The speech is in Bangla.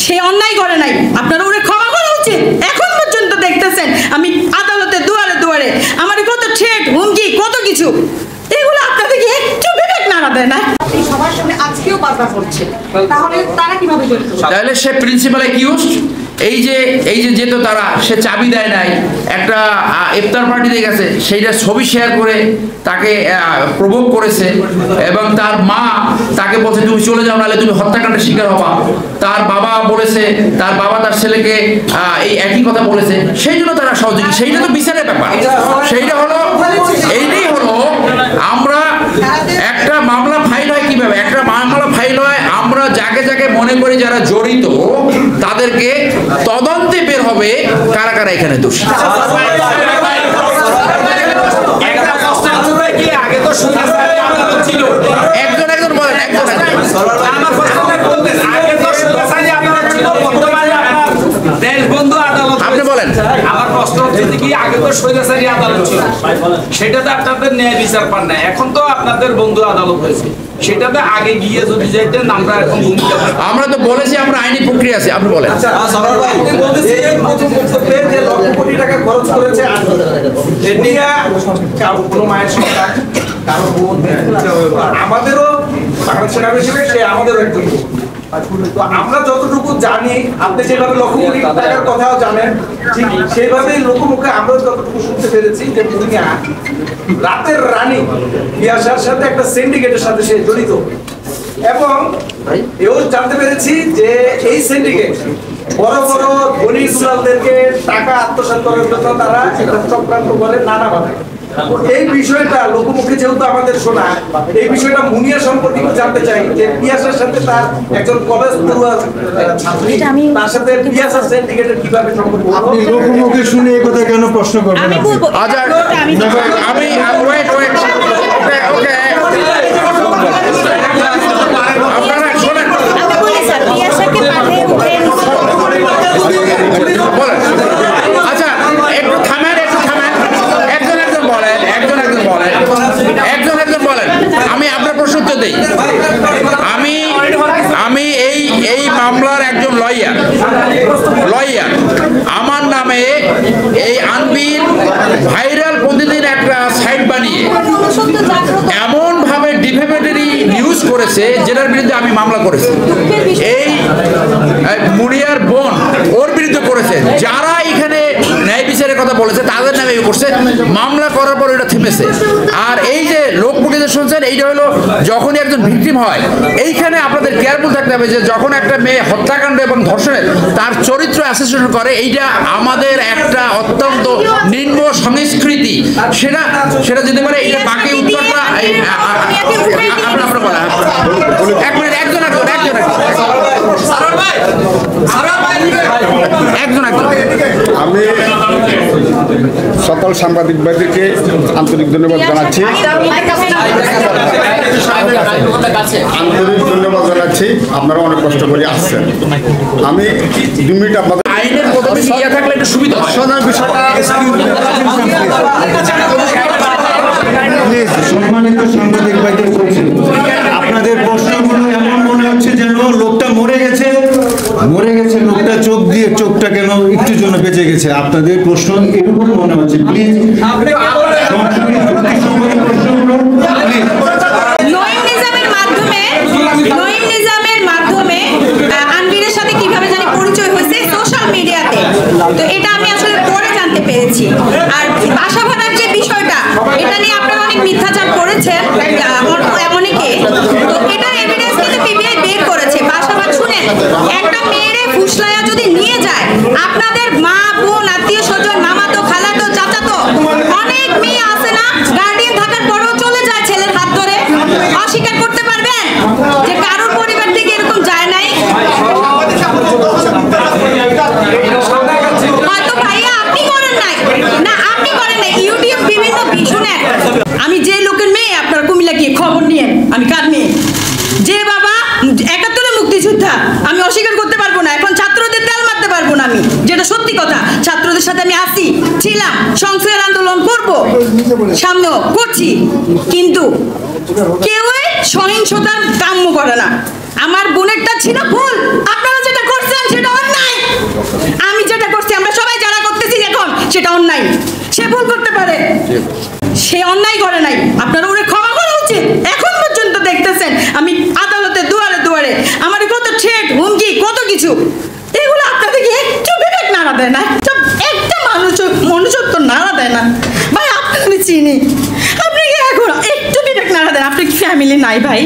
সে অন্যায় করে নাই, আপনারা ওরে ক্ষমা করা উচিত। এখন পর্যন্ত দেখতেছেন আমি আদালতে দুয়ারে দুয়ারে আমার কত থ্রেট, হুমকি, কত কিছু, এগুলো আপনাদেরকে একটু বিবেক নাড়া দেয় না? এই সবার সামনে আজকেও বাধা পড়ছে, তাহলে তারা কিভাবে জড়িত? তাহলে সে প্রিন্সিপাল অ্যাকিউজড, এই যে যেত তারা, সে চাবি দেয় নাই, একটা ইফতার পার্টিতে গেছে, সেইটা ছবি শেয়ার করে তাকে প্রভোগ করেছে, এবং তার মা তাকে বলছে তুমি চলে যাও নাহলে তুমি হত্যাকাণ্ডের শিকার হবা। তার বাবা বলেছে, তার বাবা তার ছেলেকে এই একই কথা বলেছে, সেই জন্য তারা সহযোগী। সেইটা তো বিচারের ব্যাপার, সেইটা হলো এইটাই হলো আমরা একটা মামলা ফাইল হয় কিভাবে, একটা মামলা ফাইল হয় আমরা যাকে যাকে মনে করি যারা জড়িত তাদেরকে তদন্তে বের হবে কারা কারা এখানে দোষী। একজন একজন বলেন, একজন আপনি বলেন। আমার প্রশ্ন হচ্ছে কি, আগে তো স্বৈরাচারী আদালত ছিল, সেটাতে আপনাদের ন্যায় বিচার পান না, এখন তো আপনাদের বন্ধু আদালত হয়েছে, সেটাতে আগে গিয়ে যদি যাইতেন আমরা এখন ভূমিকা। আমরা তো বলেছি আমরা আইনি প্রক্রিয়া আছে, আপনি বলেন। কোটি টাকা খরচ করেছে, কোনো মায়ের সন্তান, কারো বোন, আমাদেরও আমাদেরও একজন। তো আমরা যতটুকু জানি, আপনি যেভাবে লক্ষ কোটি টাকার কথাও জানেন, ঠিক সেইভাবেই লোকমুখে আমরা যতটুকু শুনতে পেরেছি যে দুনিয়া রাতের রানী ইয়াসার সাথে একটা সিন্ডিকেটের সাথে সে জড়িত, এবং এও জানতে পেরেছি যে এই সিন্ডিকেট বড় বড় ধনী দুলালদেরকে টাকা আত্মসাৎ করার জন্য তারা একটা চক্রান্ত করে নানাভাবে। এই বিষয়টা লোকমুখে যেহেতু আমাদের শোনা, এই বিষয়টা মুনিয়া সম্পর্কে জানতে চাই যে পিয়াসার সাথে তার একজন কলেজ পড়ুয়া ছাত্রী, তার সাথে পিয়াসার সিন্ডিকেটের কিভাবে সম্পর্ক? আপনি লোকমুখে শুনে এই কথা কেন প্রশ্ন করবেন? আমি বলবো, আচ্ছা আমি ওয়েট ওকে আপনারা শোনেন, আমি বলি স্যার পিয়াসাকে পাঠিয়ে উঠে বলেন। আচ্ছা একটু থামেন, একজন একজন বলেন, আমি আপনার প্রশ্ন উত্তর দেই। আমি এই মামলার একজন লয়ার, আমার নামে এই আনবির ভাইরাল প্রতিদিন একটা সাইট বানিয়ে এমন ভাবে ডিফেমেটরি নিউজ করেছে যেটার বিরুদ্ধে আমি মামলা করেছি। এই মুনিয়ার বোন ওর বিরুদ্ধে করেছে, যারা এখানে ন্যায় বিচারের কথা বলেছে তাদের নামে করছে। মামলা করার পর এটা থেমেছে। আর এই যে লোক মুখে শুনছেন, এইটা হলো যখনই একজন ভিকটিম হয়, এইখানে আপনাদের কেয়ারফুল থাকতে হবে যে যখন একটা মেয়ে হত্যাকাণ্ড এবং ধর্ষণের তার চরিত্র অ্যাসোসিয়েশন করে, এইটা আমাদের একটা অত্যন্ত নিম্ন সংস্কৃতি, সেটা যেতে পারে। এটা বাকি উত্তরটা আপনার বলা এক মিনিট, একজন আমি সকল সাংবাদিক ভাইদেরকে আন্তরিক ধন্যবাদ জানাচ্ছি, আপনারা অনেক কষ্ট করে আসছেন। আমি 2 মিনিট আপনাদের আইনের পদ্ধতি ইয়ে থাকলে একটু সুবিধা হয়। সম্মানিত সাংবাদিক ভাইদের বলছি, আপনাদের প্রশ্নগুলো এমন মনে হচ্ছে যেন লোকটা মরে গেছে, লোকটা চোখটা কেন একটু জন্য বেঁচে গেছে। আপনাদের প্রশ্ন এরকম মনে হচ্ছে। প্লিজ নঈম নিজামের মাধ্যমে আনবিরের সাথে কিভাবে জানি পরিচয় হয়েছে সোশ্যাল মিডিয়াতে, তো এটা আমি আসলে পরে জানতে পেরেছি। আর বাসা ভাড়ার যে বিষয়টা, এটা নিয়ে আপনারা অনেক মিথ্যাচার করেছেন অনেকে, তো এটার এভিডেন্স কিন্তু পিবিআই বের করেছে। বাসা ভাড়া শুনেন, একটা মেয়েরে ফুসলায়া যদি নিয়ে যায়, আপনাদের মা বোন আত্মীয় স্বজন মামাতো খালাতো চাচাতো অনেক মেয়ে আছে না, গার্ডিয়ান থাকার পরেও চলে যায় ছেলের হাত ধরে, অস্বীকার করতে পারবেন যে কারোর পরিবার থেকে এরকম যায় নাই? হয়তো ভাইয়া আপনি করেন নাই, না আপনি করেন নাই, ইউটিউব বিভিন্ন শুনেন। আমি যে লোকের মেয়ে, আপনার কুমিল্লা গিয়ে খবর নিয়ে, আমি কার মেয়ে, যে বাবা 71 মুক্তিযোদ্ধা, আমি অস্বীকার করতে পারবো না। এখন ছাত্রদের তেল মারতে পারবো না, আমি যেটা সত্যি কথা। ছাত্রদের সাথে আমি আসি ছিলাম, সংস্কার আন্দোলন করব, সামনেও করছি, কিন্তু কেউই সহিংসতার কাম্য করে না। আমার বোনেরটা ছিল ভুল, আপনারা যেটা করছেন সেটা অন্যায়। আমি যেটা করছি, আমরা সবাই যারা করতেছি এখন, সেটা অন্যায়। সে ভুল করতে পারে, সে অন্যায় করে নাই, আপনারা ওরে ক্ষমা করা উচিত। এখন পর্যন্ত দেখতেছেন আমি আদালতে দুয়ারে দুয়ারে, আমার কত থ্রেট, হুমকি, কত কিছু, এগুলো আপনাদেরকে একটু বিবেক নাড়া দেয় না, একটা মনুষ্যত্ব নাড়া দেয় না। ভাই আপনাকে আমি চিনি, আপনি এখন একটু বিবেক নাড়া দেন। আপনার কি ফ্যামিলি নাই ভাই?